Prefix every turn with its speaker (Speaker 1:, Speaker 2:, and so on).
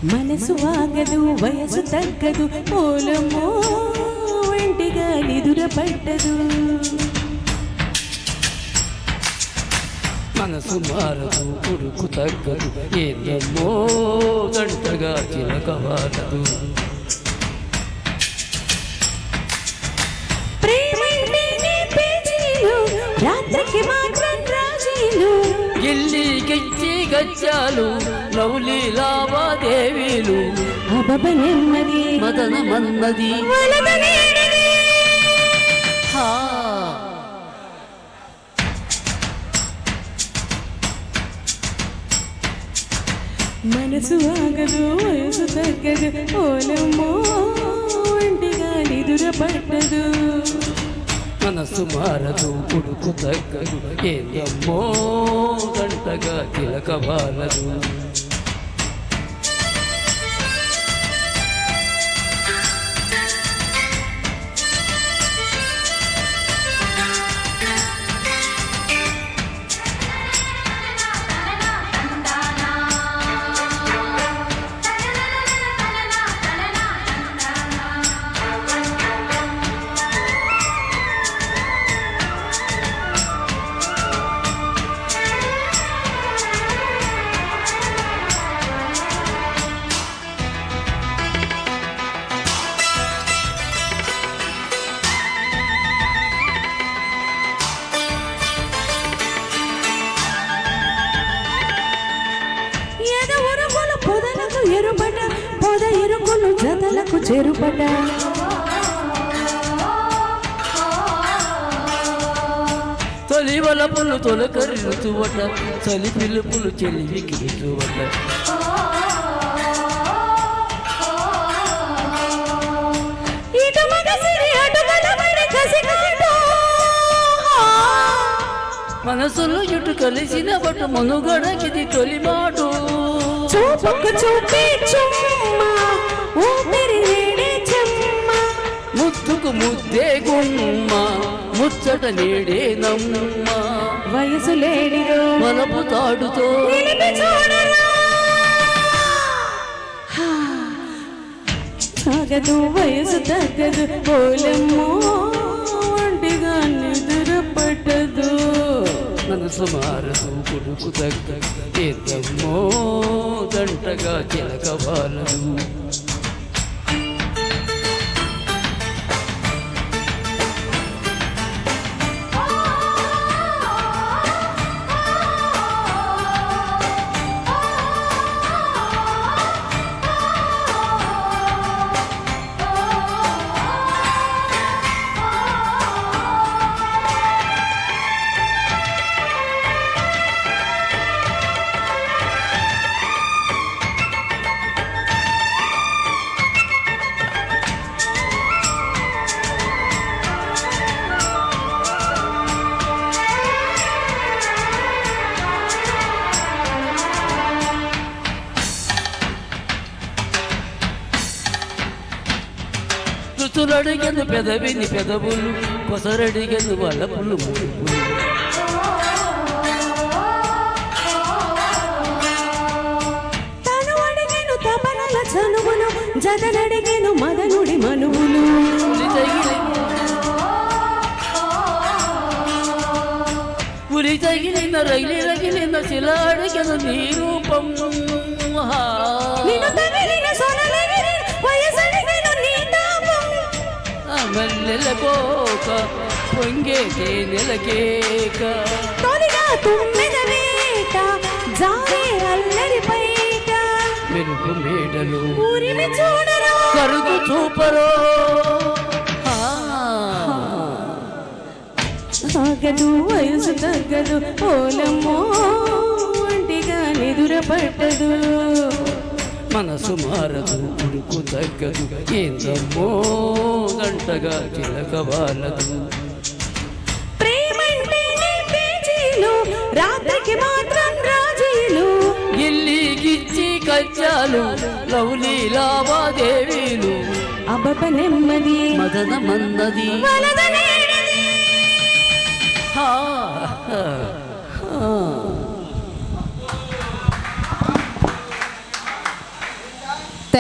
Speaker 1: మనసు ఆగదు వయసు తగ్గదు పోలమో వెంటిగా నిదురపడ్డదు
Speaker 2: మనసు మారదు కొడుకు తగ్గదు ఏందమ్మో గంటగా చిలకవాలదు
Speaker 1: రాత్రికి మాత్రం రాజీలు
Speaker 2: గిల్లి గిచ్చి గచ్చాలు లౌలి లావాదేవీలు
Speaker 1: అబబ నెమ్మది
Speaker 2: మదన మన్నది
Speaker 1: మనసు ఆగదు వయసు తగ్గదు పోలమ్మో ఒంటిగా నిదురపడ్డదు
Speaker 2: మనసు మారదు కొడుకు తగ్గదు ఏందమ్మో గంటగా తిలకవాలదు
Speaker 1: ఎరుపట పొద ఎరుకులు జతలకు చెరుపట
Speaker 2: తొలి వలపులు తొలకరితువట చలి పిలుపులు చెలివికి రుతువట మనసులు ఇటు కలిసిన బట్టు మనుగడకిది తొలి మాటు
Speaker 1: చూపుకు చూపి చుమ్మా ఊపిరి నేడే చెమ్మ
Speaker 2: ముద్దుకు ముద్దే గుమ్మ ముచ్చట నేడే నమ్మ
Speaker 1: వయసు లేడిరో
Speaker 2: వలపు తాడుతో
Speaker 1: సాగదు వయసు తగ్గదు పోలమ్మో ఒంటిగా నిద్రపట్టదు
Speaker 2: మనసు మారదు కొడుకు తగ్గదు ఏందమ్మో గంటగా చిలకవాలదు రుచులడిగను పెదవిని పెదవులు కొసరడిగను వలపులు ముడుపులు
Speaker 1: తను అడిగను తపనల చనువులు జతనడిగను మదనుడి మనువులు
Speaker 2: ఉలి తగిలిన రైలి రగిలిన శిల అడిగను నీ రూపం మెల్లెలకోక పొంగే నెలకేక
Speaker 1: తొలిగా తుమ్మెద వేట జారే అల్లరి పైట
Speaker 2: మెరుపు మేడలు
Speaker 1: ఊరిమి చూడరా
Speaker 2: కరుగు చూపరో
Speaker 1: ఆగదు వయసు తగ్గదు పోలమ్మో ఒంటిగా నిదురపట్టదు
Speaker 2: మనసు మారదు ఉడుకు తగ్గదు ఏందమ్మో గంటగా చిలకవాలదు
Speaker 1: ప్రేమంటేనే పేచీలు రాత్రికి మాత్రం రాజీలు
Speaker 2: గిల్లి గిచ్చి కచ్చాలు లౌలి లావాదేవీలు
Speaker 1: అబబ నెమ్మది
Speaker 2: మదన మన్నది
Speaker 1: వలదనే